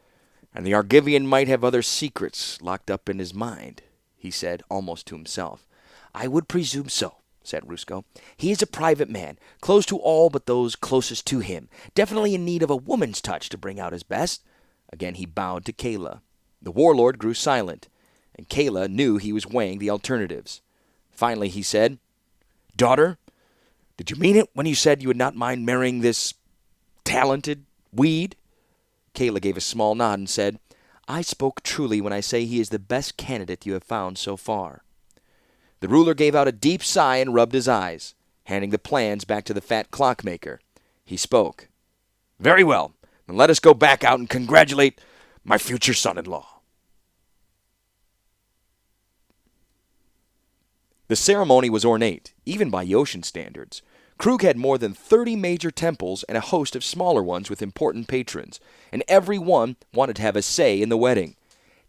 "And the Argivian might have other secrets
Locked up in his mind," he said, almost to himself. "I would presume so," said Rusco. "He is a private man, close to all but those closest to him, definitely in need of a woman's touch to bring out his best." Again he bowed to Kayla. The warlord grew silent.
and Kayla knew he was weighing the alternatives. Finally, he said, "Daughter, did you mean it when you said you would not mind marrying this talented weed?" Kayla gave a small nod and said, "I spoke truly when I say he is the best candidate you have found so far." The ruler gave out a deep sigh and rubbed his eyes, handing the plans back to the fat clockmaker. He spoke. "Very well, then let us go back out and congratulate my future son-in-law." The ceremony was ornate, even by Yoshan standards. Krug had more than 30 major temples and a host of smaller ones with important patrons, and every one wanted to have a say in the wedding.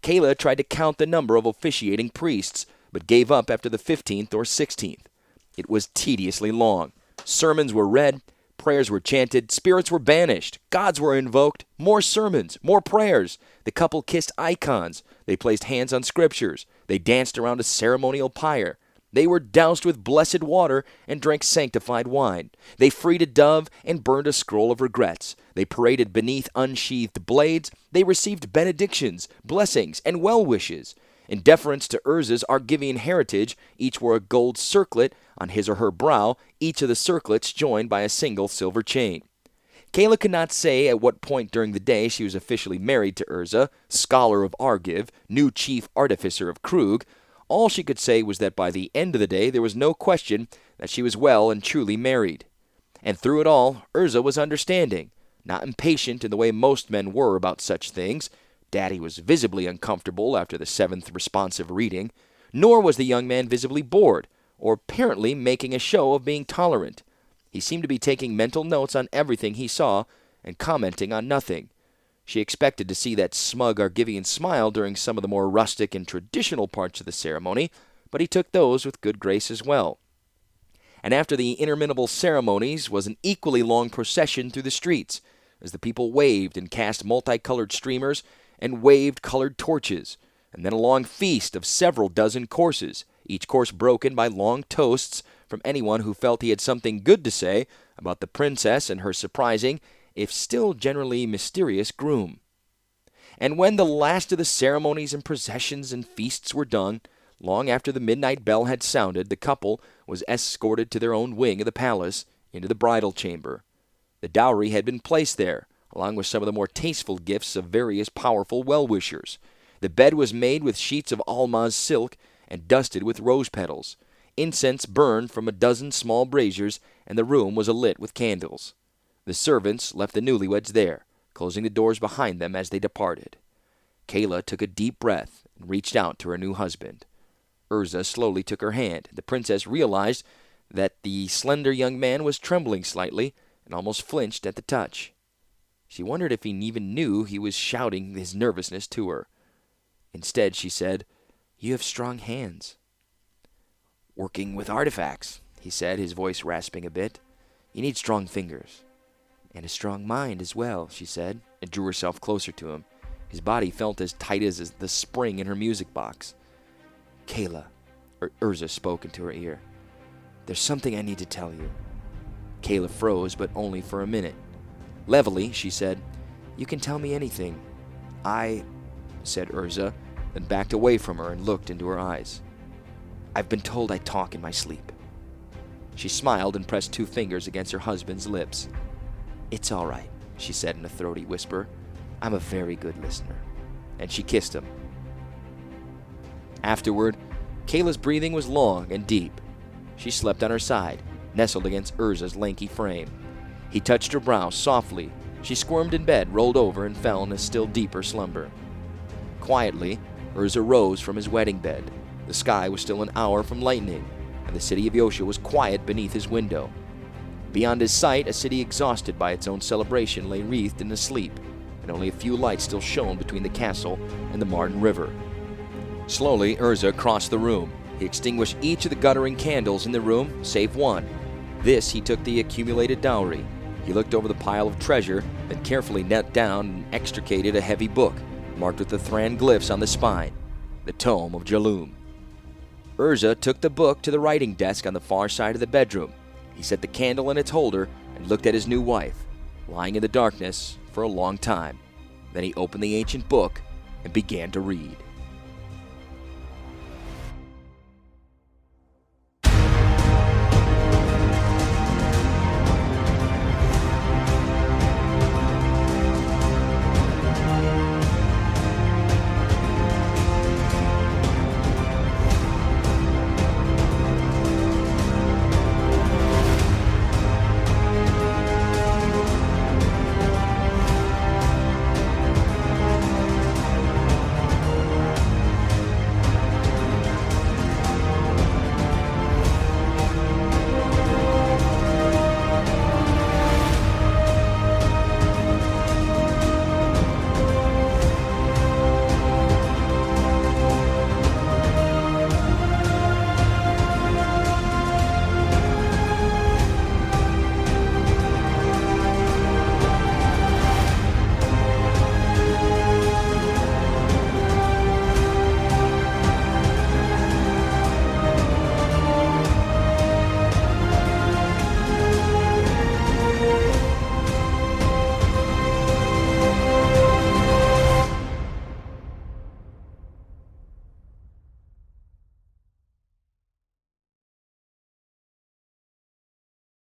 Kayla tried to count the number of officiating priests, but gave up after the 15th or 16th. It was tediously long. Sermons were read, prayers were chanted, spirits were banished, gods were invoked, more sermons, more prayers. The couple kissed icons. They placed hands on scriptures. They danced around a ceremonial pyre. They were doused with blessed water and drank sanctified wine. They freed a dove and burned a scroll of regrets. They paraded beneath unsheathed blades. They received benedictions, blessings, and well-wishes. In deference to Urza's Argivian heritage, each wore a gold circlet on his or her brow, each of the circlets joined by a single silver chain. Kayla could not say at what point during the day she was officially married to Urza, scholar of Argiv, new chief artificer of Krug. All she could say was that by the end of the day there was no question that she was well and truly married. And through it all, Urza was understanding, not impatient in the way most men were about such things. Daddy was visibly uncomfortable after the 7th responsive reading, nor was the young man visibly bored, or apparently making a show of being tolerant. He seemed to be taking mental notes on everything he saw and commenting on nothing. She expected to see that smug Argivian smile during some of the more rustic and traditional parts of the ceremony, but he took those with good grace as well. And after the interminable ceremonies was an equally long procession through the streets, as the people waved and cast multicolored streamers and waved colored torches, and then a long feast of several dozen courses, each course broken by long toasts from anyone who felt he had something good to say about the princess and her surprising, if still generally mysterious, groom. And when the last of the ceremonies and processions and feasts were done, long after the midnight bell had sounded, the couple was escorted to their own wing of the palace, into the bridal chamber. The dowry had been placed there, along with some of the more tasteful gifts of various powerful well-wishers. The bed was made with sheets of almaz silk and dusted with rose petals. Incense burned from a dozen small braziers, and the room was alit with candles. The servants left the newlyweds there, closing the doors behind them as they departed. Kayla took a deep breath and reached out to her new husband. Urza slowly took her hand. The princess realized that the slender young man was trembling slightly and almost flinched at the touch. She wondered if he even knew he was shouting his nervousness to her. Instead, she said, "You have strong hands." "Working with artifacts," he said, his voice rasping a bit. "You need strong fingers." "And a strong mind as well," she said, and drew herself closer to him. His body felt as tight as the spring in her music box. "Kayla," Urza spoke into her ear, "there's something I need to tell you." Kayla froze, but only for a minute. Levelly, she said, "You can tell me anything." Said Urza, then backed away from her and looked into her eyes. "I've been told I talk in my sleep." She smiled and pressed 2 fingers against her husband's lips. "It's all right," she said in a throaty whisper. "I'm a very good listener." And she kissed him. Afterward, Kayla's breathing was long and deep. She slept on her side, nestled against Urza's lanky frame. He touched her brow softly. She squirmed in bed, rolled over, and fell in a still deeper slumber. Quietly, Urza rose from his wedding bed. The sky was still an hour from lightning, and the city of Yosha was quiet beneath his window. Beyond his sight, a city exhausted by its own celebration lay wreathed in sleep, and only a few lights still shone between the castle and the Marden River. Slowly, Urza crossed the room. He extinguished each of the guttering candles in the room, save one. This he took the accumulated dowry. He looked over the pile of treasure, then carefully knelt down and extricated a heavy book, marked with the Thran glyphs on the spine, the Tome of Jalum. Urza took the book to the writing desk on the far side of the bedroom. He set the candle in its holder and looked at his new wife, lying in the darkness for a long time. Then he opened the ancient book and began to read.